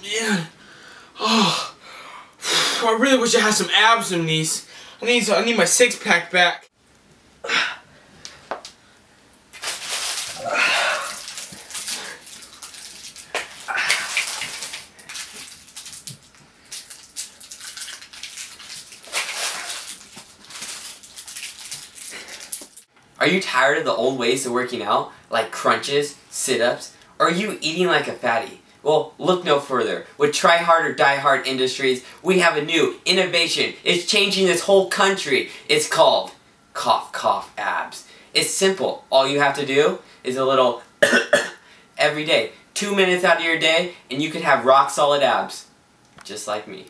man. Oh, I really wish I had some abs in these. I need my six-pack back. Are you tired of the old ways of working out, like crunches, sit-ups? Or are you eating like a fatty? Well, look no further. With Try Hard or Die Hard Industries, we have a new innovation. It's changing this whole country. It's called Cough Cough Abs. It's simple. All you have to do is a little every day. 2 minutes out of your day, and you can have rock solid abs. Just like me.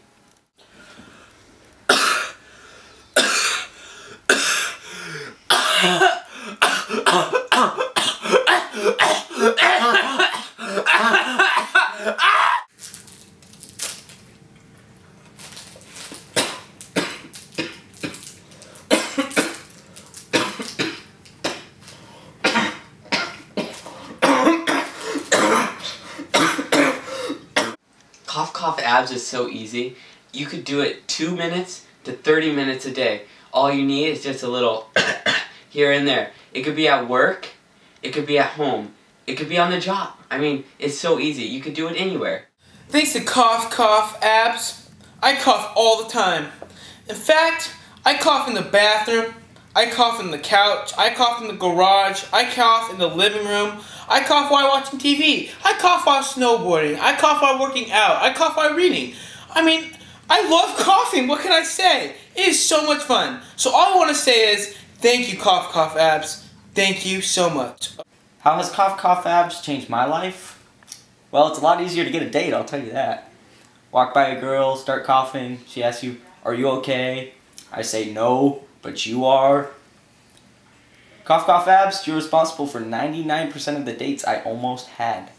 Cough Cough Abs is so easy. You could do it 2 minutes to 30 minutes a day. All you need is just a little here and there. It could be at work, it could be at home, it could be on the job. I mean, it's so easy. You could do it anywhere. Thanks to Cough Cough Abs, I cough all the time. In fact, I cough in the bathroom, I cough in the couch, I cough in the garage, I cough in the living room, I cough while watching TV, I cough while snowboarding, I cough while working out, I cough while reading. I mean, I love coughing, what can I say? It is so much fun. So all I want to say is, thank you Cough Cough Abs, thank you so much. How has Cough Cough Abs changed my life? Well, it's a lot easier to get a date, I'll tell you that. Walk by a girl, start coughing, she asks you, are you okay? I say no, but you are. Cough Cough Abs, you're responsible for 99% of the dates I almost had.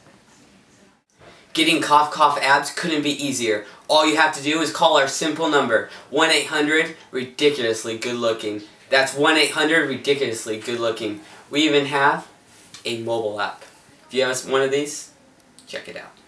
Getting Cough Cough Abs couldn't be easier. All you have to do is call our simple number, 1-800-RIDICULOUSLY-GOOD-LOOKING. That's 1-800-RIDICULOUSLY-GOOD-LOOKIng. We even have a mobile app. If you have one of these, check it out.